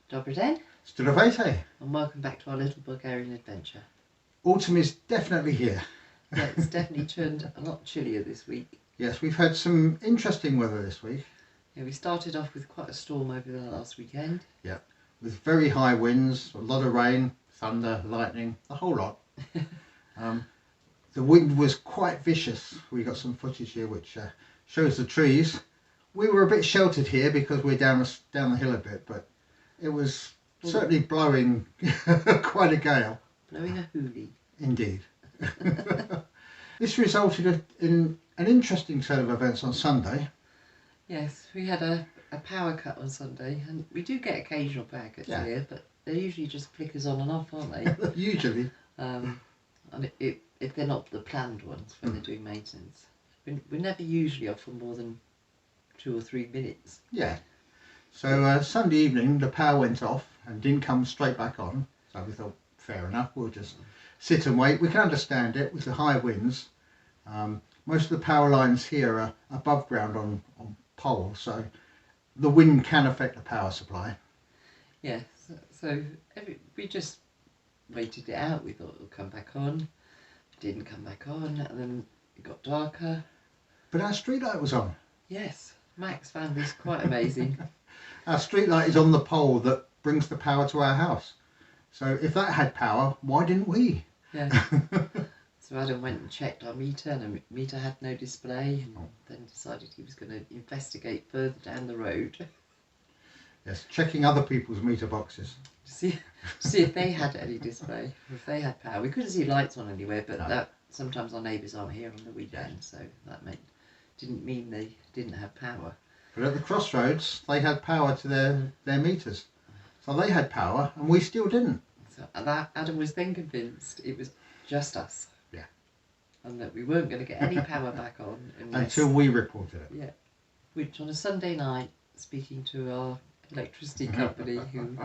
Dobry den, Zdravejte. and welcome back to our little Bulgarian adventure. Autumn is definitely here. Yeah, it's definitely turned a lot chillier this week. Yes, we've had some interesting weather this week. Yeah, we started off with quite a storm over the last weekend. Yeah, with very high winds, a lot of rain, thunder, lightning, the whole lot. The wind was quite vicious. We got some footage here which shows the trees. We were a bit sheltered here because we're down the hill a bit, but it was certainly blowing quite a gale. Blowing a hoolie. Indeed. This resulted in an interesting set of events on Sunday. Yes, we had a power cut on Sunday, and we do get occasional power cuts here, but they're usually just flickers on and off, aren't they? Usually. And if they're not the planned ones when they're doing maintenance. We're never usually off for more than 2 or 3 minutes. Yeah. So Sunday evening the power went off and didn't come straight back on. So we thought, fair enough, we'll just sit and wait. We can understand it with the high winds. Most of the power lines here are above ground on poles, so the wind can affect the power supply. Yes, so we just waited it out. We thought it would come back on. It didn't come back on, and then it got darker. But our street light was on. Yes, Max found this quite amazing. Our street light is on the pole that brings the power to our house. So if that had power, why didn't we? Yeah. So Adam went and checked our meter, and the meter had no display, and then decided he was going to investigate further down the road. Yes, checking other people's meter boxes. See if they had any display, or if they had power. We couldn't see lights on anywhere, but that sometimes our neighbours aren't here on the weekend, so that didn't mean they didn't have power. But at the crossroads, they had power to their meters. So they had power, and we still didn't. So Adam was then convinced it was just us. Yeah. And that we weren't going to get any power back on. Until we reported it. Yeah. Which on a Sunday night, speaking to our electricity company, who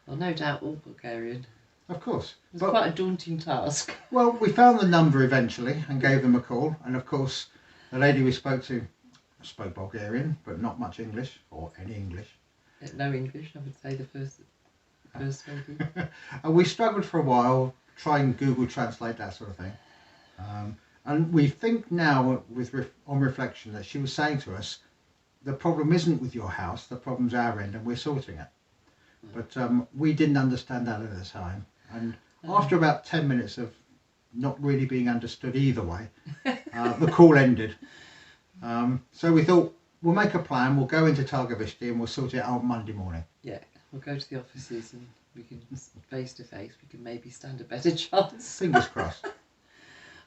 are no doubt all Bulgarian. Of course. It was quite a daunting task. Well, we found the number eventually and gave them a call. And of course, the lady we spoke to spoke Bulgarian, but not much English, or any English. No English, I would say, the first lady. And we struggled for a while, trying Google Translate, that sort of thing. And we think now, on reflection, that she was saying to us, the problem isn't with your house, the problem's our end, and we're sorting it. But we didn't understand that at the time. And after about 10 minutes of not really being understood either way, the call ended. So we thought, we'll make a plan, we'll go into Targovishti and we'll sort it out Monday morning. Yeah, we'll go to the offices and we can, face to face, we can maybe stand a better chance. Fingers crossed.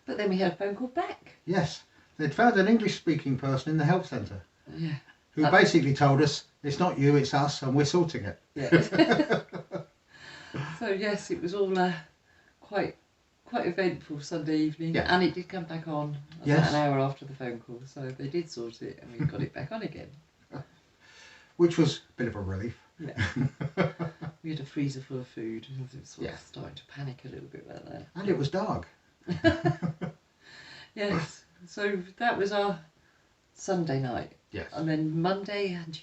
But then we had a phone call back. Yes, they'd found an English-speaking person in the help centre. Yeah. Who basically told us, it's not you, it's us, and we're sorting it. Yeah. So yes, it was all quite eventful Sunday evening, and it did come back on about an hour after the phone call, so they did sort it and we got it back on again. Which was a bit of a relief. Yeah. We had a freezer full of food and it was sort of starting to panic a little bit about that. And it was dark. Yes, so that was our Sunday night. Yes. And then Monday and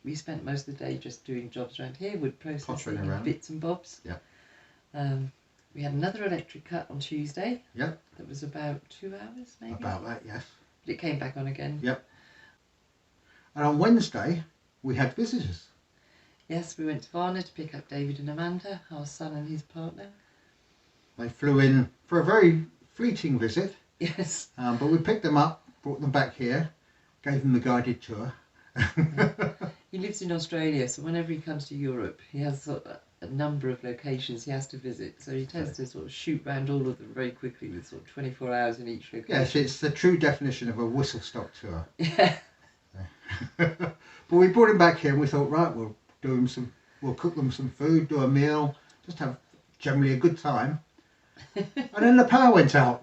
we spent most of the day just doing jobs around here, wood processing and bits and bobs. Yeah. We had another electric cut on Tuesday. Yep. That was about 2 hours, maybe. About that, yes. But it came back on again. Yep. And on Wednesday, we had visitors. Yes, we went to Varna to pick up David and Amanda, our son and his partner. They flew in for a very fleeting visit. Yes. But we picked them up, brought them back here, gave them the guided tour. He lives in Australia, so whenever he comes to Europe, he has sort of a number of locations he has to visit. So he tends to sort of shoot round all of them very quickly with sort of 24 hours in each location. Yes, it's the true definition of a whistle-stop tour. Yeah. But we brought him back here and we thought, right, we'll cook them some food, do a meal, just have generally a good time. And then the power went out.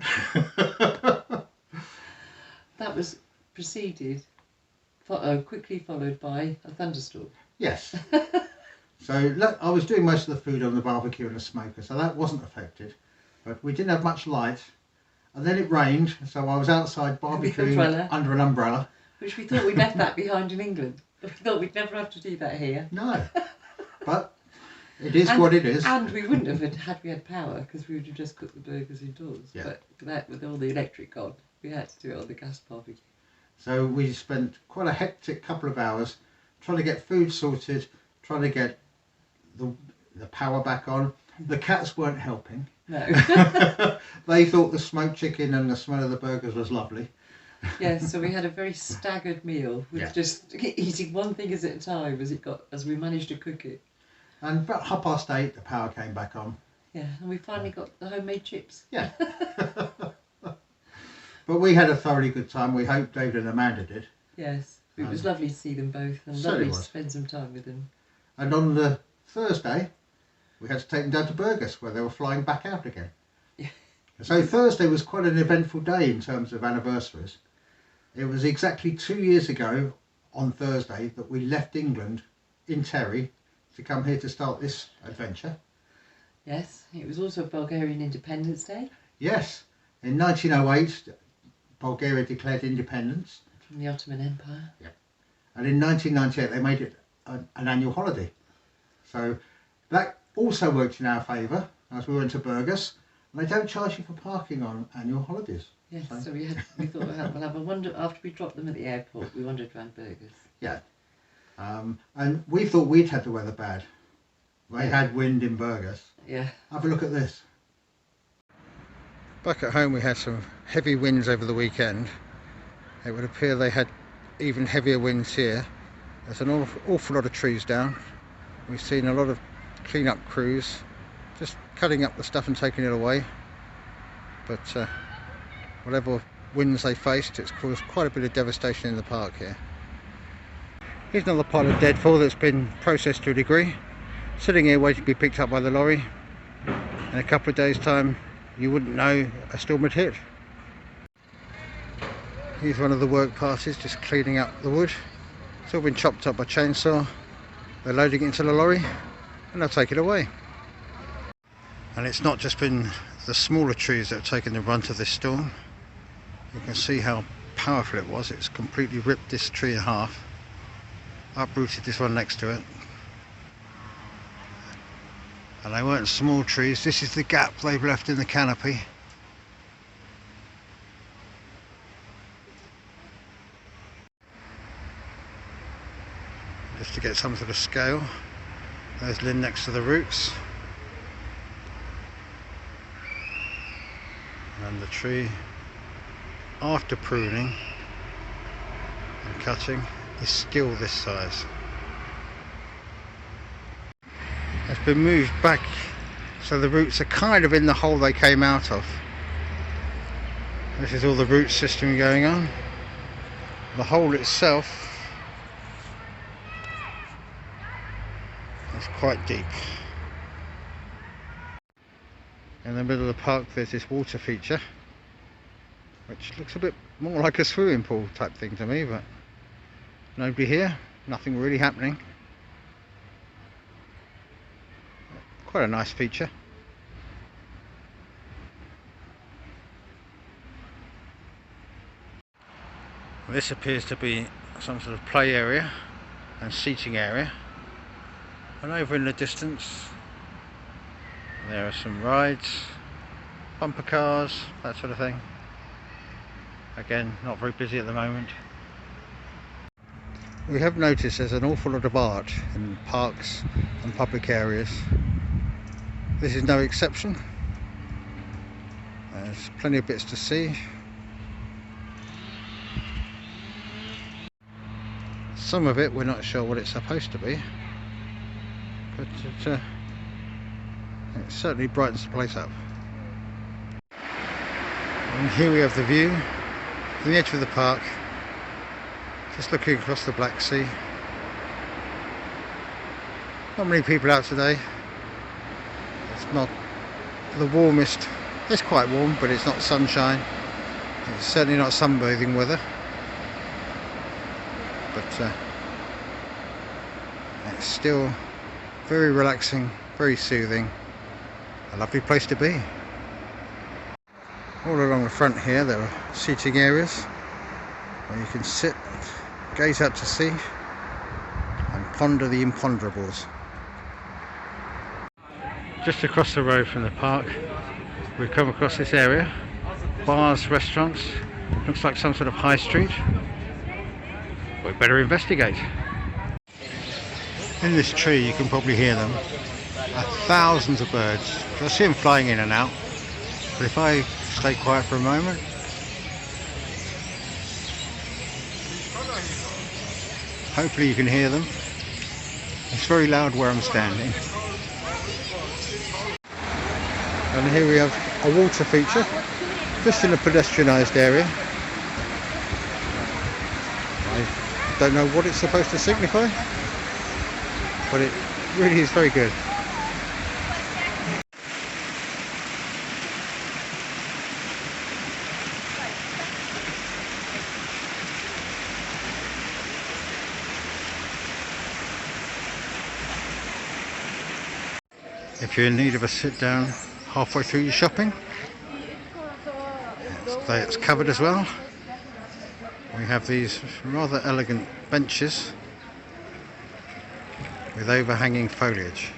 That was preceded, quickly followed by a thunderstorm. Yes. So I was doing most of the food on the barbecue and the smoker, so that wasn't affected. But we didn't have much light. And then it rained, so I was outside barbecuing under an umbrella. Which we thought we'd left that behind in England. But we thought we'd never have to do that here. No. But it is what it is. And we wouldn't have had we had power, because we would have just cooked the burgers indoors. Yeah. But that, with all the electric gone, we had to do it on the gas barbecue. So we spent quite a hectic couple of hours trying to get food sorted, trying to get the power back on. The cats weren't helping. No. They thought the smoked chicken and the smell of the burgers was lovely. Yes, so we had a very staggered meal with just eating one thing at a time as we managed to cook it. And about 8:30 the power came back on. Yeah, and we finally got the homemade chips. Yeah. But we had a thoroughly good time. We hope David and Amanda did. Yes, it was lovely to see them both and lovely to spend some time with them. And on the Thursday, we had to take them down to Burgas, where they were flying back out again. Yeah. So Thursday was quite an eventful day in terms of anniversaries. It was exactly 2 years ago on Thursday that we left England in Terry to come here to start this adventure. Yes, it was also Bulgarian Independence Day. Yes, in 1908 Bulgaria declared independence from the Ottoman Empire. Yeah. And in 1998 they made it an annual holiday. So that also worked in our favour as we went to Burgas. And they don't charge you for parking on annual holidays. Yes, so we thought we'll have a wander after we dropped them at the airport. We wandered around Burgas. Yeah, and we thought we'd had the weather bad. They had wind in Burgas. Yeah. Have a look at this. Back at home we had some heavy winds over the weekend. It would appear they had even heavier winds here. There's an awful lot of trees down. We've seen a lot of clean-up crews just cutting up the stuff and taking it away. But whatever winds they faced, it's caused quite a bit of devastation in the park here. Here's another pile of deadfall that's been processed to a degree, sitting here waiting to be picked up by the lorry. In a couple of days' time you wouldn't know a storm had hit. Here's one of the work parties just cleaning up the wood. It's all been chopped up by chainsaw. They're loading it into the lorry and they'll take it away. And it's not just been the smaller trees that have taken the brunt of this storm. You can see how powerful it was. It's completely ripped this tree in half, uprooted this one next to it. And they weren't small trees. This is the gap they've left in the canopy. Just to get some sort of scale. There's Lynn next to the roots. And the tree, after pruning and cutting, is still this size. It's been moved back so the roots are kind of in the hole they came out of. This is all the root system going on. The hole itself is quite deep. In the middle of the park there's this water feature which looks a bit more like a swimming pool type thing to me, but nobody here, nothing really happening. Quite a nice feature. This appears to be some sort of play area and seating area, and over in the distance there are some rides, bumper cars, that sort of thing. Again, not very busy at the moment. We have noticed there's an awful lot of art in parks and public areas. This is no exception. There's plenty of bits to see. Some of it we're not sure what it's supposed to be, but it certainly brightens the place up. And here we have the view from the edge of the park, just looking across the Black Sea. Not many people out today. It's not the warmest. It's quite warm, but it's not sunshine. It's certainly not sunbathing weather. But it's still very relaxing, very soothing. A lovely place to be. All along the front here there are seating areas where you can sit, gaze out to sea and ponder the imponderables. Just across the road from the park, we've come across this area. Bars, restaurants, looks like some sort of high street. We better investigate. In this tree you can probably hear them. Thousands of birds. I see them flying in and out. But if I stay quiet for a moment, hopefully you can hear them. It's very loud where I'm standing. And here we have a water feature, just in a pedestrianised area. I don't know what it's supposed to signify, but it really is very good. If you're in need of a sit down halfway through your shopping, it's covered as well. We have these rather elegant benches with overhanging foliage.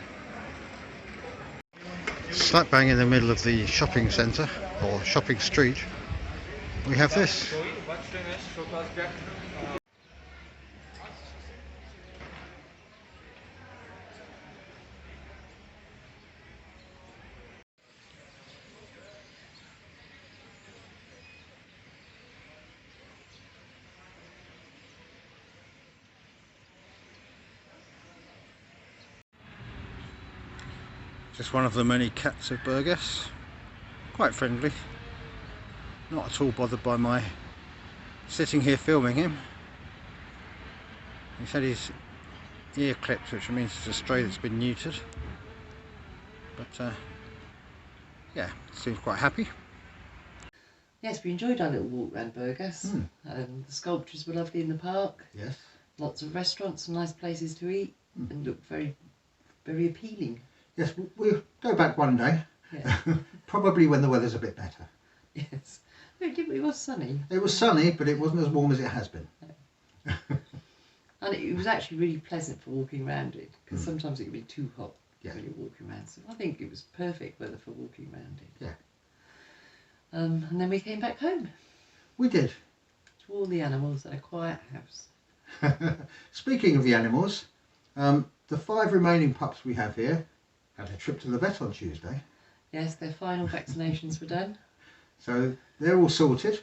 Slap bang in the middle of the shopping centre, or shopping street, we have this. Just one of the many cats of Burgas. Quite friendly. Not at all bothered by my sitting here filming him. He's had his ear clipped, which means it's a stray that's been neutered. But yeah, seems quite happy. Yes, we enjoyed our little walk around Burgas. The sculptures were lovely in the park. Yes. Lots of restaurants and nice places to eat, and looked very, very appealing. Yes, we'll go back one day. Yeah. Probably when the weather's a bit better. Yes. No, it was sunny. It was sunny, but it wasn't as warm as it has been. No. And it was actually really pleasant for walking around it, because sometimes it can be too hot when you're walking around. So I think it was perfect weather for walking around it. Yeah. And then we came back home. We did. To all the animals at a quiet house. Speaking of the animals, the 5 remaining pups we have here had a trip to the vet on Tuesday. Yes, their final vaccinations were done. So they're all sorted.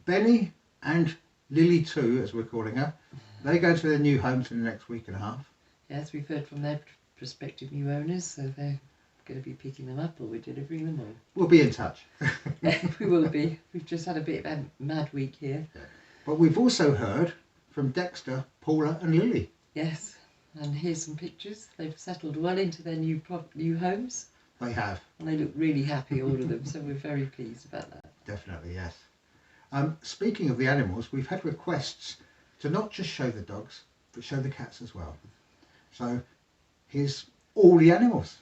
Benny and Lily too, as we're calling her, they go to their new homes in the next week and a half. Yes, we've heard from their prospective new owners, so they're going to be picking them up, or we're delivering them all. We'll be in touch. We will be. We've just had a bit of a mad week here. Yeah. But we've also heard from Dexter, Paula and Lily. Yes, and here's some pictures. They've settled well into their new homes. They have. And they look really happy, all of them, so we're very pleased about that. Definitely, yes. Speaking of the animals, we've had requests to not just show the dogs, but show the cats as well. So here's all the animals.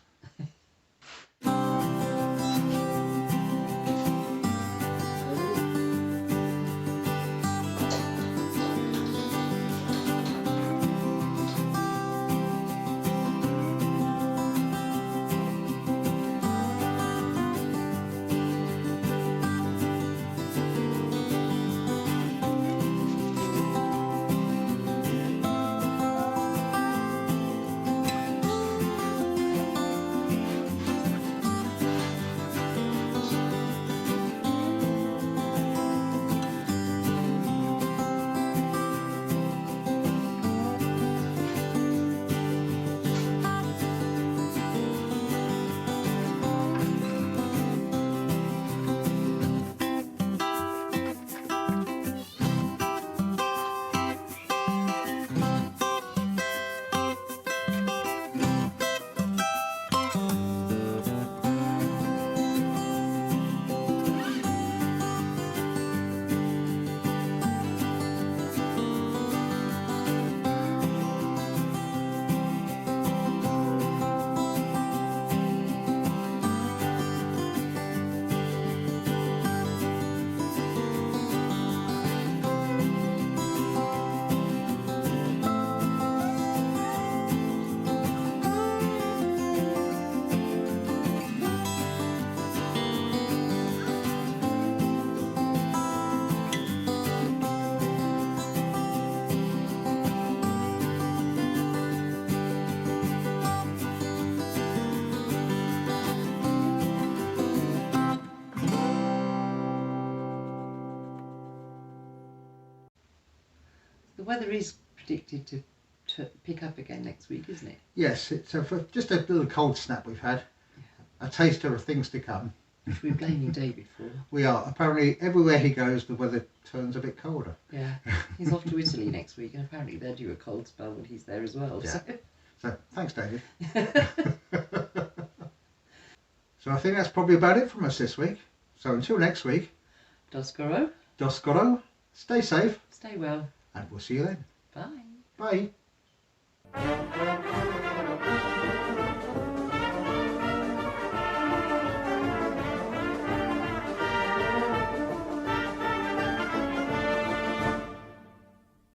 weather is predicted to pick up again next week, isn't it? Yes, it's just a little cold snap we've had. A taster of things to come. Which we're blaming David for. We are. Apparently, everywhere he goes, the weather turns a bit colder. Yeah. He's off to Italy next week, and apparently they're due a cold spell when he's there as well. Yeah. So, So thanks, David. So I think that's probably about it from us this week. So until next week, Doskoro. Doskoro, stay safe, Stay well. and we'll see you then. Bye. Bye.